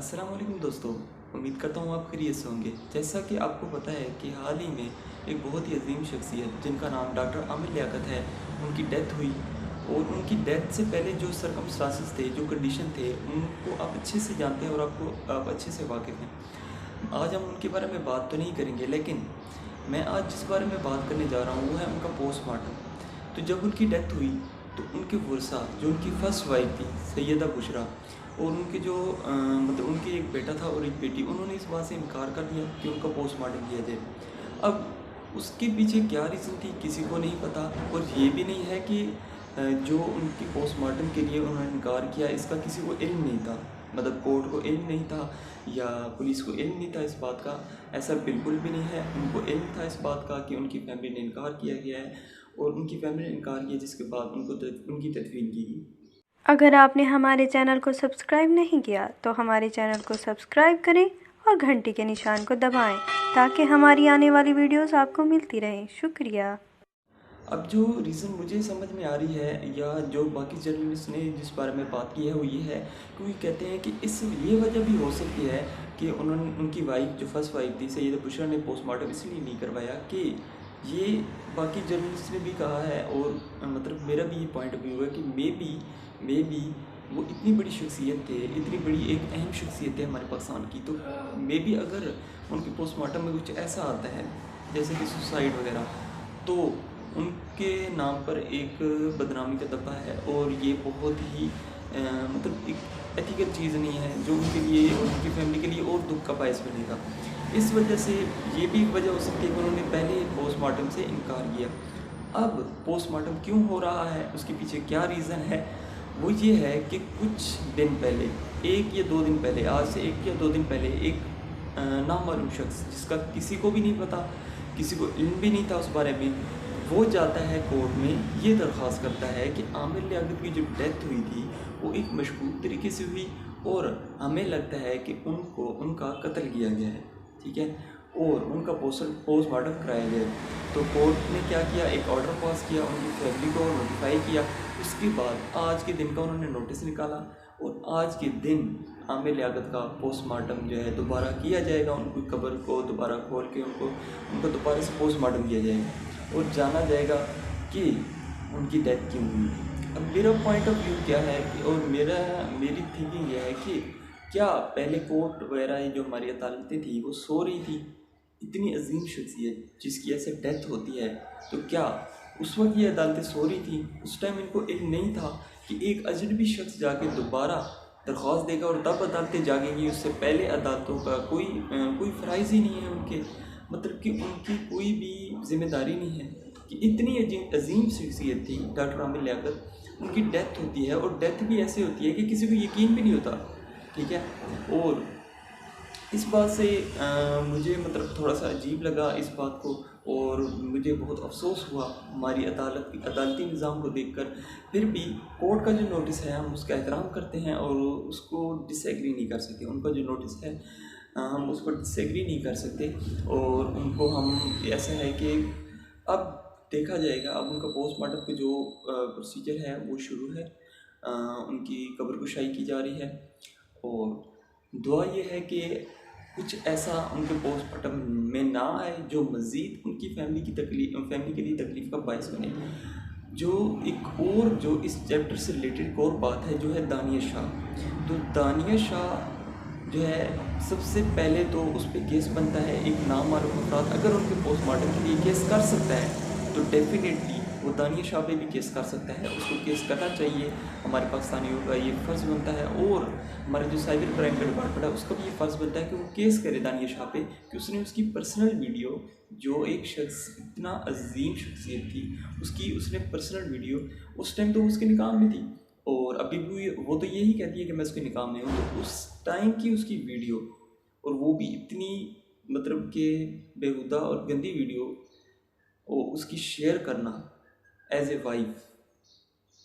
अस्सलाम वालेकुम दोस्तों। उम्मीद करता हूँ आप खैरियत से होंगे। जैसा कि आपको पता है कि हाल ही में एक बहुत ही अजीम शख्सियत जिनका नाम डॉक्टर आमिर लियाकत है, उनकी डेथ हुई। और उनकी डेथ से पहले जो सर्कमस्टांसेस थे, जो कंडीशन थे, उनको आप अच्छे से जानते हैं और आप अच्छे से वाकिफ़ हैं। आज हम उनके बारे में बात तो नहीं करेंगे, लेकिन मैं आज जिस बारे में बात करने जा रहा हूँ वो है उनका पोस्टमार्टम। तो जब उनकी डेथ हुई तो उनके वर्सा, जो उनकी फ़र्स्ट वाइफ थी सैयदा बुशरा, और उनके जो मतलब उनके एक बेटा था और एक बेटी, उन्होंने इस बात से इनकार कर दिया कि उनका पोस्टमार्टम किया जाए। अब उसके पीछे क्या रीज़न थी किसी को नहीं पता, और ये भी नहीं है कि जो उनकी पोस्टमार्टम के लिए उन्होंने इनकार किया इसका किसी को इल्म नहीं था, मतलब कोर्ट को इल्म नहीं था या पुलिस को इल्म नहीं था इस बात का। ऐसा बिल्कुल भी नहीं है। उनको इल्म था इस बात का कि उनकी फैमिली ने इनकार किया गया है, और उनकी फैमिली ने इनकार किया जिसके बाद उनकी तदफीन की गई। अगर आपने हमारे चैनल को सब्सक्राइब नहीं किया तो हमारे चैनल को सब्सक्राइब करें और घंटी के निशान को दबाएं ताकि हमारी आने वाली वीडियोस आपको मिलती रहें। शुक्रिया। अब जो रीज़न मुझे समझ में आ रही है, या जो बाकी जर्नलिस्ट ने जिस बारे में बात की है, वो ये है कि वो कहते हैं कि इस ये वजह भी हो सकती है कि उनकी वाइफ, जो फर्स्ट वाइफ थी सैयदा बुशरा, ने पोस्टमार्टम इसलिए नहीं करवाया कि ये बाकी जर्नलिस्ट ने भी कहा है, और मतलब मेरा भी ये पॉइंट ऑफ व्यू है कि मे बी वो इतनी बड़ी शख्सियत थे, इतनी बड़ी एक अहम शख्सियत है हमारे पाकिस्तान की, तो मे बी अगर उनके पोस्टमार्टम में कुछ ऐसा आता है जैसे कि सुसाइड वगैरह, तो उनके नाम पर एक बदनामी का धब्बा है, और ये बहुत ही मतलब एक एथिकल चीज़ नहीं है जो उनके लिए और उनकी फैमिली के लिए और दुख का बायस बनेगा। इस वजह से ये भी एक वजह हो सकती है कि उन्होंने पहले पोस्टमार्टम से इनकार किया। अब पोस्टमार्टम क्यों हो रहा है, उसके पीछे क्या रीज़न है, वो ये है कि कुछ दिन पहले, 1 या 2 दिन पहले, आज से 1 या 2 दिन पहले, एक नामालूम शख्स जिसका किसी को भी नहीं पता, किसी को इल्म भी नहीं था उस बारे में, वो जाता है कोर्ट में, ये दरख्वास्त करता है कि आमिर लियाकत की जो डेथ हुई थी वो एक मशकूक तरीके से हुई, और हमें लगता है कि उनका कत्ल किया गया है, ठीक है, और उनका पोस्टमार्टम कराया गया। तो कोर्ट ने क्या किया, एक ऑर्डर पास किया, उनकी फैमिली को नोटिफाई किया। उसके बाद आज के दिन का उन्होंने नोटिस निकाला, और आज के दिन आमिर लियाकत का पोस्टमार्टम जो है दोबारा किया जाएगा। उनकी कब्र को दोबारा खोल के उनका दोबारा से पोस्टमार्टम किया जाएगा और जाना जाएगा कि उनकी डेथ क्यों हुई। अब मेरा पॉइंट ऑफ व्यू क्या है और मेरी थिंकिंग यह है कि क्या पहले कोर्ट वगैरह ये जो हमारी अदालतें थी वो सो रही थी? इतनी अजीम शख्सियत जिसकी ऐसे डेथ होती है, तो क्या उस वक्त ये अदालतें सो रही थी? उस टाइम इनको इल्म नहीं था कि एक अजनबी शख्स जाके दोबारा दरख्वास्त देगा और तब अदालतें जागेंगी? उससे पहले अदालतों का कोई फ़राइज़ ही नहीं है उनके, मतलब कि उनकी कोई भी जिम्मेदारी नहीं है कि इतनी अजीम शख्सियत थी डॉक्टर आमिर लियाकत, उनकी डेथ होती है, और डेथ भी ऐसे होती है कि किसी को यकीन भी नहीं होता, ठीक है। और इस बात से मुझे मतलब थोड़ा सा अजीब लगा इस बात को, और मुझे बहुत अफसोस हुआ हमारी अदालती निज़ाम को देखकर। फिर भी कोर्ट का जो नोटिस है हम उसका एहतराम करते हैं और उसको डिसएग्री नहीं कर सकते। उनका जो नोटिस है हम उसको डिसएग्री नहीं कर सकते, और उनको हम ऐसा है कि अब देखा जाएगा। अब उनका पोस्टमार्टम का जो प्रोसीजर है वो शुरू है, उनकी कब्र कुशाई की जा रही है, और दुआ ये है कि कुछ ऐसा उनके पोस्टमार्टम में ना आए जो मज़ीद उनकी फैमिली के लिए तकलीफ़ का बायस बने। जो इस चैप्टर से रिलेटेड एक और बात है जो है दानिया शाह। तो दानिया शाह जो है, सबसे पहले तो उस पर केस बनता है। एक नामालूम अफराद अगर उनके पोस्टमार्टम के लिए केस कर सकता है तो डेफिनेटली वो दानिया शाह पे भी केस कर सकता है। उसको केस करना चाहिए, हमारे पाकिस्तानियों का ये फ़र्ज़ बनता है, और हमारे जो साइबर क्राइम का डिपार्टमेंट है उसका भी ये फ़र्ज़ बनता है कि वो केस करे दानिया शाह पे कि उसने उसकी पर्सनल वीडियो, जो एक शख्स इतना अजीम शख्सियत थी, उसने पर्सनल वीडियो, उस टाइम तो उसके निकाह में थी और अभी भी वो तो यही कहती है कि मैं उसके निकाह में हूँ, तो उस टाइम की उसकी वीडियो, और वो भी इतनी मतलब कि बेहुदा और गंदी वीडियो, और उसकी शेयर करना एज ए वाइफ,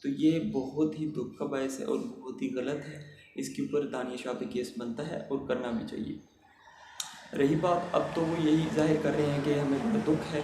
तो ये बहुत ही दुख का बायस है और बहुत ही गलत है। इसके ऊपर दानिया शाह पे केस बनता है और करना भी चाहिए। रही बात, अब तो वो यही जाहिर कर रहे हैं कि हमें बड़ा दुख है,